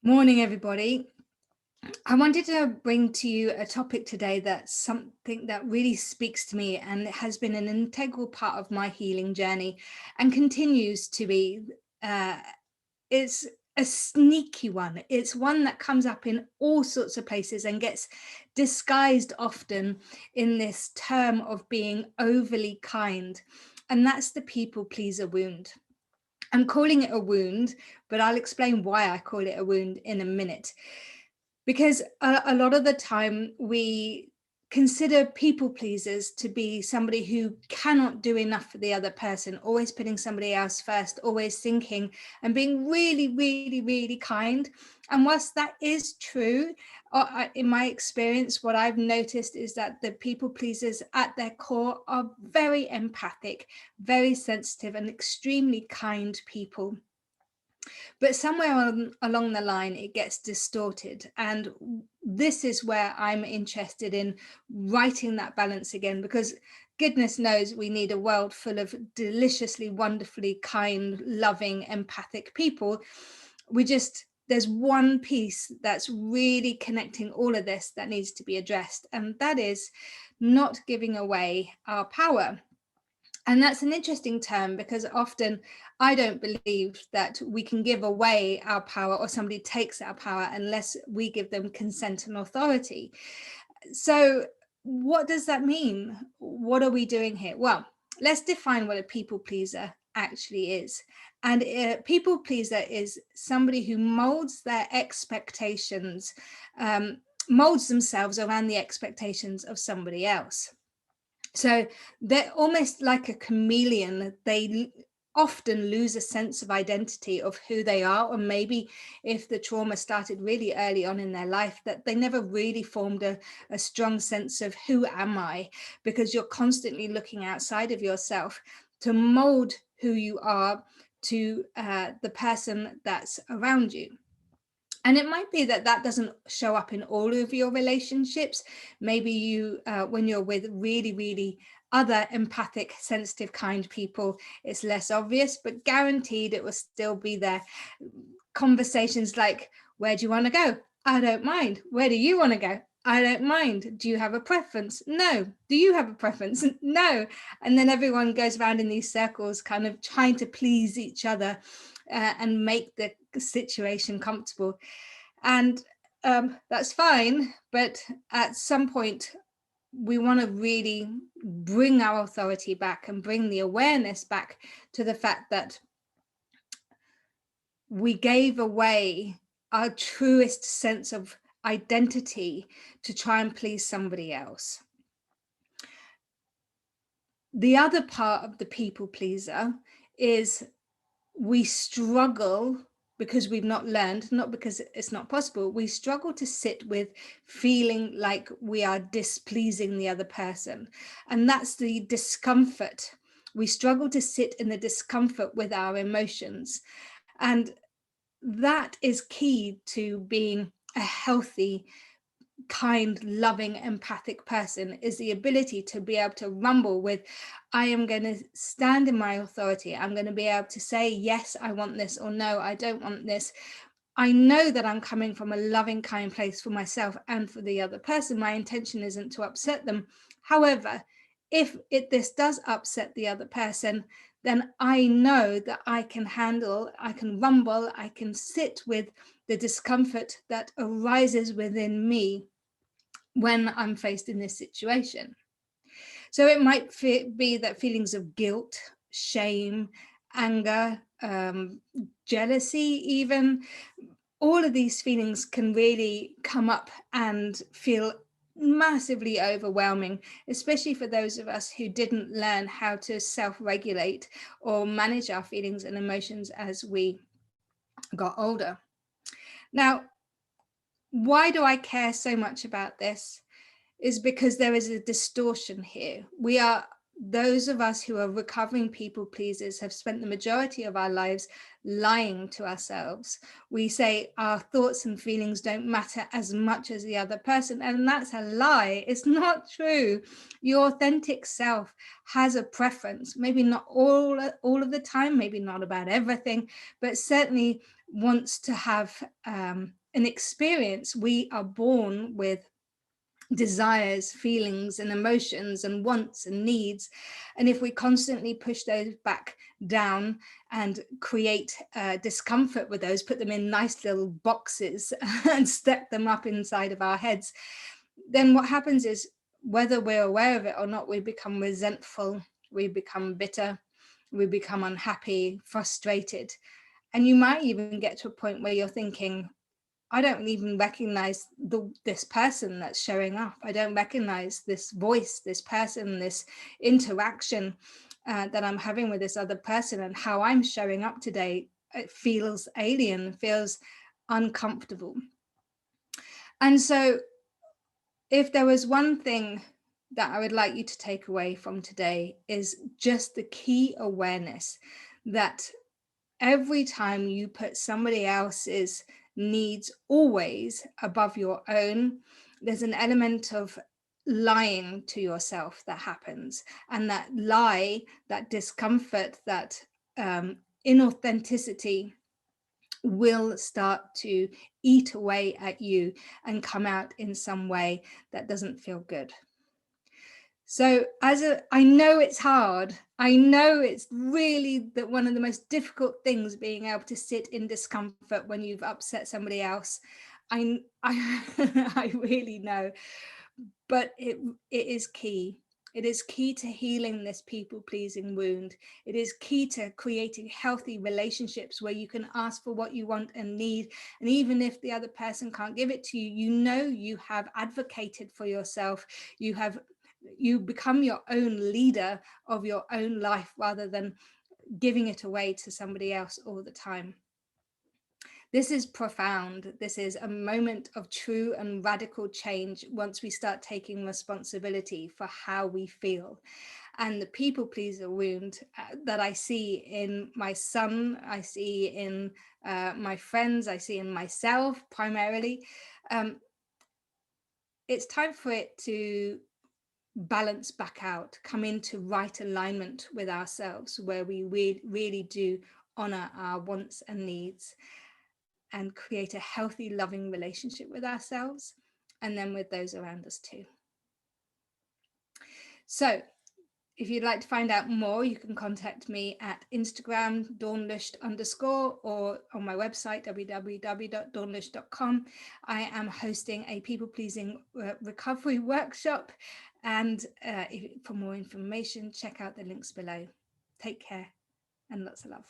Morning, everybody. I wanted to bring to you a topic today that's something that really speaks to me, and it has been an integral part of my healing journey and continues to be. Uh, it's a sneaky one. It's one that comes up in all sorts of places and gets disguised often in this term of being overly kind. And that's the people pleaser wound. I'm calling it a wound, but I'll explain why I call it a wound in a minute. Because a lot of the time we consider people pleasers to be somebody who cannot do enough for the other person, always putting somebody else first, always thinking and being really, really, really kind. And whilst that is true, in my experience, what I've noticed is that the people pleasers at their core are very empathic, very sensitive, and extremely kind people. But somewhere along the line, it gets distorted. And this is where I'm interested in writing that balance again, because goodness knows we need a world full of deliciously, wonderfully kind, loving, empathic people. There's one piece that's really connecting all of this that needs to be addressed, and that is not giving away our power. And that's an interesting term because often I don't believe that we can give away our power or somebody takes our power unless we give them consent and authority. So, what does that mean? What are we doing here? Well, let's define what a people pleaser actually is. And a people pleaser is somebody who molds their expectations, molds themselves around the expectations of somebody else. So they're almost like a chameleon. They often lose a sense of identity of who they are, or maybe if the trauma started really early on in their life, that they never really formed a strong sense of who am I, because you're constantly looking outside of yourself to mold who you are to the person that's around you. And it might be that that doesn't show up in all of your relationships. Maybe when you're with really, really other empathic, sensitive, kind people, it's less obvious, but guaranteed it will still be there. Conversations like, where do you want to go? I don't mind. Where do you want to go? I don't mind. Do you have a preference? No. Do you have a preference? No. And then everyone goes around in these circles, kind of trying to please each other and make the situation comfortable. And that's fine. But at some point, we want to really bring our authority back and bring the awareness back to the fact that we gave away our truest sense of identity to try and please somebody else. The other part of the people pleaser is we struggle because we've not learned, not because it's not possible. We struggle to sit with feeling like we are displeasing the other person. And that's the discomfort. We struggle to sit in the discomfort with our emotions. And that is key to being a healthy, kind, loving, empathic person, is the ability to be able to rumble with, I am going to stand in my authority. I'm going to be able to say, yes, I want this, or no, I don't want this. I know that I'm coming from a loving, kind place for myself and for the other person. My intention isn't to upset them. However, if this does upset the other person, then I know that I can handle, I can rumble, I can sit with the discomfort that arises within me when I'm faced in this situation. So it might be that feelings of guilt, shame, anger, jealousy, even, all of these feelings can really come up and feel massively overwhelming, especially for those of us who didn't learn how to self-regulate or manage our feelings and emotions as we got older. Now, why do I care so much about this? Is because there is a distortion here. We are those of us who are recovering people pleasers have spent the majority of our lives lying to ourselves. We say our thoughts and feelings don't matter as much as the other person, and that's a lie. It's not true. Your authentic self has a preference, maybe not all of the time, maybe not about everything, but certainly wants to have an experience. We are born with desires, feelings and emotions and wants and needs. And if we constantly push those back down and create discomfort with those, put them in nice little boxes and step them up inside of our heads, then what happens is, whether we're aware of it or not, we become resentful, we become bitter, we become unhappy, frustrated. And you might even get to a point where you're thinking, I don't even recognize this person that's showing up. I don't recognize this voice, this person, this interaction that I'm having with this other person, and how I'm showing up today. It feels alien, feels uncomfortable. And so if there was one thing that I would like you to take away from today, is just the key awareness that every time you put somebody else's needs always above your own, there's an element of lying to yourself that happens. And that lie, that discomfort, that inauthenticity will start to eat away at you and come out in some way that doesn't feel good. So I know it's hard. I know it's really one of the most difficult things, being able to sit in discomfort when you've upset somebody else. I I really know, but it is key. It is key to healing this people-pleasing wound. It is key to creating healthy relationships where you can ask for what you want and need. And even if the other person can't give it to you, you know you have advocated for yourself. You become your own leader of your own life, rather than giving it away to somebody else all the time. This is profound. This is a moment of true and radical change once we start taking responsibility for how we feel. And the people pleaser wound that I see in my son, I see in my friends, I see in myself primarily, it's time for it to balance back out, come into right alignment with ourselves, where we really do honor our wants and needs and create a healthy, loving relationship with ourselves and then with those around us too. So if you'd like to find out more, you can contact me at Instagram, dawnlushed_, or on my website, www.dawnlushed.com. I am hosting a people-pleasing recovery workshop. And for more information, check out the links below. Take care and lots of love.